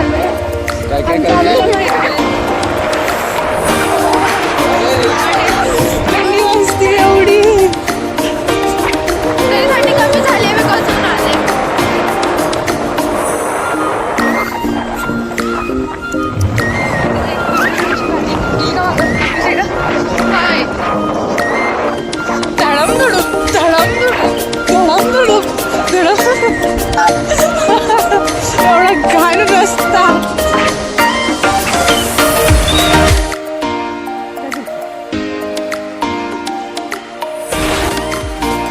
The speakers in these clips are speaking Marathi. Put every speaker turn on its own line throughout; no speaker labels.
काय काय करते
एवढी थंडी कमी झाली मी कसून आले. एवढा घाण रस्ता.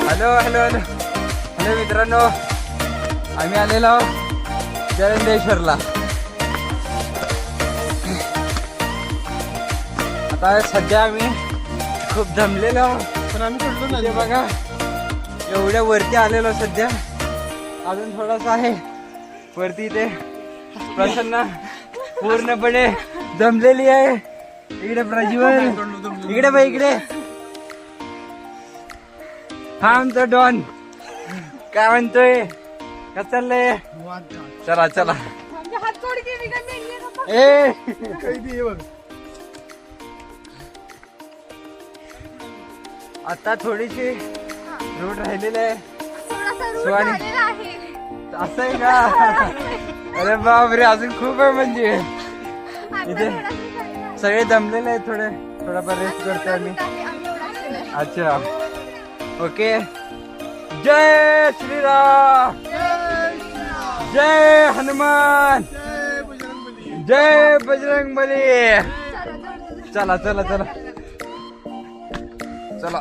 हॅलो हॅलो हॅलो हॅलो मित्रांनो, आम्ही आलेलो आहोत जलंधेश्वरला. आता सध्या आम्ही खूप दमलेलो आहोत, पण आम्ही सोडलो नाही. बघा एवढ्या वरती आलेलो सध्या, अजून थोडासा आहे वरती. इथे प्रसन्न पूर्णपणे दमलेली आहे. इकडे प्रज्वल, इकडे बाई इकडे. हा आमचा डॉन काय म्हणतोय, कसं चाललंय? चला चला ए आता थोडीशी रूट राहिलेली आहे. असं आहे का? अरे बापरे, अजून खूप आहे. म्हणजे इथे सगळे दमलेले आहेत. थोडाफार रेस्ट करतो आम्ही. अच्छा ओके. जय श्रीराम, जय हनुमान, जय बजरंगबली. चला चला चला चला.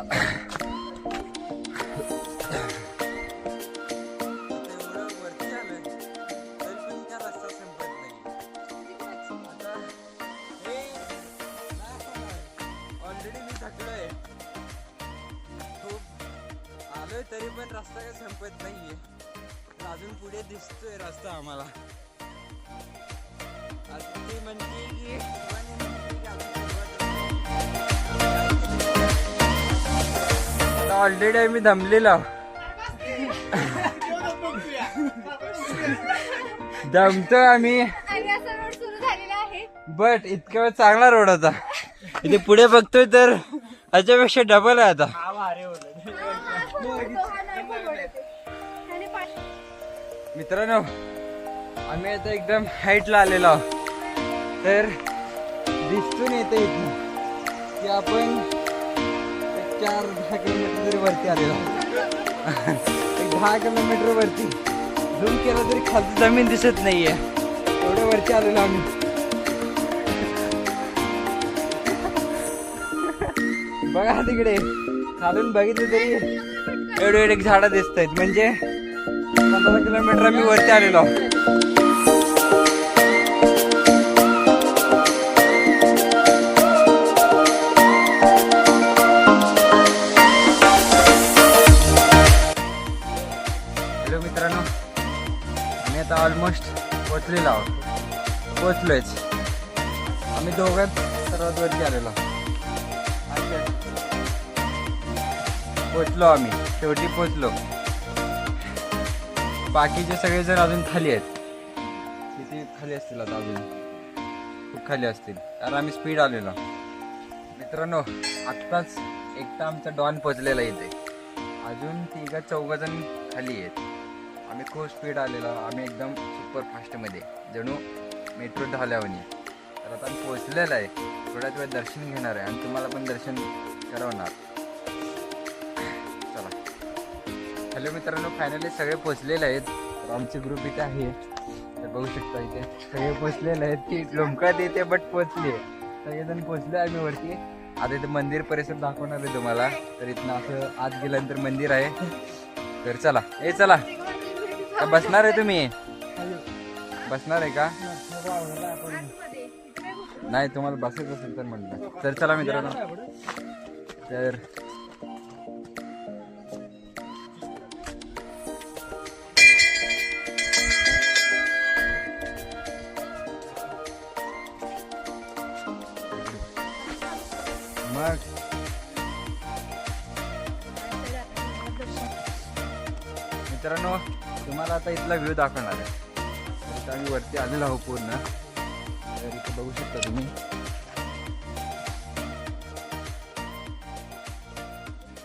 ऑलरेडी मी थकलोय खूप, आलोय तरी पण रस्ता काही संपत नाहीये. अजून पुढे दिसतोय रस्ता आम्हाला. ती म्हणते की ऑलरेडी आम्ही दमलेलो, दमतोय आम्ही. बट इतका वेळ चांगला रोड होता. इथे पुढे बघतोय तर याच्यापेक्षा डबल आहे आता. मित्रांनो, आम्ही आता एकदम हाईटला आलेलो आहोत. तर दिसून येते इथून की आपण 4-10 किलोमीटर तरी वरती आलेलो आहोत. 10 किलोमीटर वरती झूम केला तरी खालची जमीन दिसत नाहीये, एवढ्या वरती आलेलो आम्ही. बघा तिकडे खालून बघितलं तरी एवढे एवढे झाडं दिसत आहेत. म्हणजे 15 किलोमीटर आम्ही वरती आलेलो आहोत. हॅलो मित्रांनो, आम्ही आता ऑलमोस्ट पोचलेलो आहोत. पोचलोयच आम्ही दोघांच सर्वात वरती आलेलो. पोचलो आम्ही, शेवटी पोचलो. बाकीचे सगळेजण अजून खाली आहेत. किती खाली असतील आता, अजून खूप खाली असतील, कारण आम्ही स्पीड आलेलो. मित्रांनो, आत्ताच एकटा आमचा डॉन पोचलेला इथे. अजून 3-4 जण खाली आहेत. आम्ही खूप स्पीड आलेलो, आम्ही एकदम सुपर फास्टमध्ये, जणू मेट्रो धावल्यावानी. तर आता आम्ही पोचलेलं आहे. थोड्याच वेळ दर्शन घेणार आहे आणि तुम्हाला पण दर्शन करवणार. चला. हॅलो मित्रांनो, फायनली सगळे पोचलेले आहेत. तर आमचे ग्रुप इथे आहे, तर बघू शकता इथे सगळे पोचलेले आहेत. की लोमकात येते बट पोचले, सगळेजण पोचले आम्ही वरती. आता इथे मंदिर परिसर दाखवणार आहे तुम्हाला. तर इथनं असं आत गेल्यानंतर मंदिर आहे. तर चला. चला, बसणार आहे तुम्ही? बसणार आहे का? नाही, तुम्हाला बसायचं असेल तर म्हटलं. तर चला मित्रांनो. तर मग मित्रांनो, तुम्हाला आता इथला व्ह्यू दाखवणार आहे. आम्ही वरती आलेलो आहोत पूर्ण. तर इथे बघू शकता तुम्ही.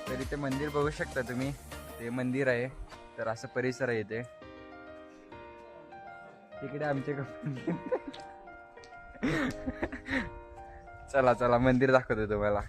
तर इथे मंदिर बघू शकता तुम्ही. ते मंदिर आहे. तर असं परिसर आहे इथे. तिकडे आमचे चला चला मंदिर दाखवतो तुम्हाला.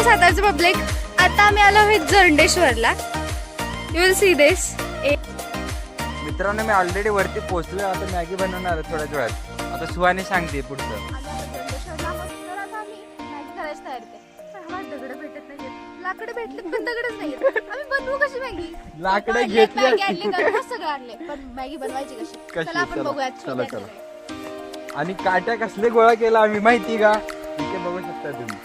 सातारचं पब्लिक, आता आम्ही आलो आहोत जरंडेश्वरला. You will see this.
मित्रांनो मी ऑलरेडी वरती पोहोचलोय. आता मॅगी बनवणार आहे थोड्याच वेळात. आता सुहाने सांगते पुढचं.
लाकडं भेटलेत पण दगडच नाहीये. आम्ही बनवू कशी मॅगी?
लाकडं
आणले,
घेतली
मॅगी
असती.
आणली, गरमच सगळं आणले, पण मॅगी बनवायची कशी?
कशी?
चला आपण
चला,
बघूयात.
चला,
शोधूयात
चला.
सगळे.
आणि काट्या कसले गोळा केला आम्ही माहिती का? इथे बघू शकता तुम्ही.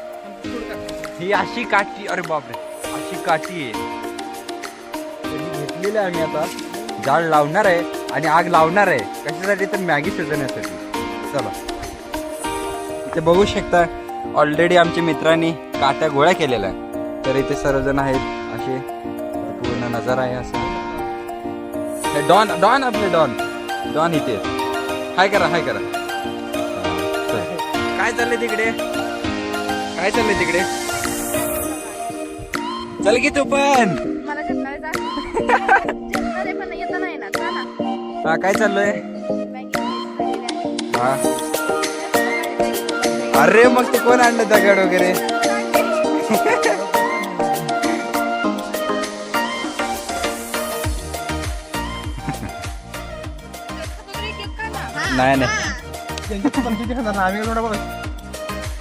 ही अशी काठी. अरे बापरे, अशी काठी आहे. तर ही घेतलेली आहे आम्ही. आता जाळ लावणार आहे आणि आग लावणार आहे. कशासाठी? तर मॅगी शिजवण्यासाठी. चला इथे बघू शकता. ऑलरेडी आमच्या मित्रांनी काट्या गोळ्या केलेल्या आहे. तर इथे सर्वजण आहेत. असे पूर्ण नजारा आहे असं. हे डॉन डॉन आपले डॉन डॉन इथे. हाय करा हाय करा. काय चाललंय तिकडे? काय चाललंय तिकडे? चल की तू पण.
मला झेपणार आहे, जा. झेपणार आहे, पण येता नाही येणार. जा ना.
हा काय चाललंय?
मॅगी खायची आहे.
हा अरे मग ते कोण आणलं दगड वगैरे? नाही नाही.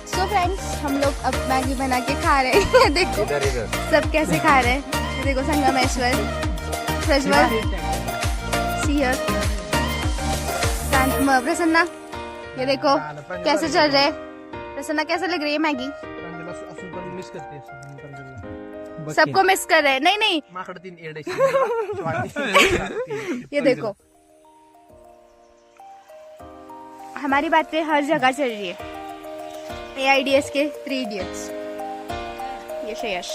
सो फ्रेंड्स, हम लोग अब मैगी बना के खा रहे हैं. ये देखो
इधर इधर.
सब कैसे खा रहे हैं. ये देखो संगमेश्वर, प्रज्वल, सिंह, प्रसन्ना. ये देखो कैसे चल रहे. प्रसन्ना कैसे लग रही है मैगी? सबको मिस कर रहे हैं. नहीं नहीं, ये देखो हमारी बातें हर जगह चल रही है. AIDS के 3 इडियट्स. ये श्रेयस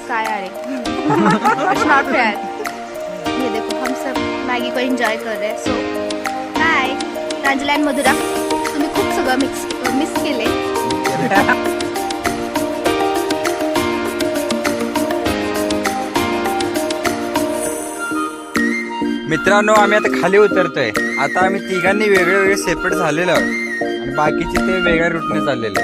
काय अरे इट्स नॉट फेयर. ये देखो हम सब मॅगी को एन्जॉय कर रहे हैं. सो बाय प्रांजला आणि मधुरा, तुम्ही खूप सगळं मिस केले.
मित्रांनो आम्ही आता खाली उतरतोय. आता आम्ही तिघांनी वेगळे वेगळे सेपरेट झालेलो आहोत आणि बाकीचे ते वेगळ्या रूटने चाललेले.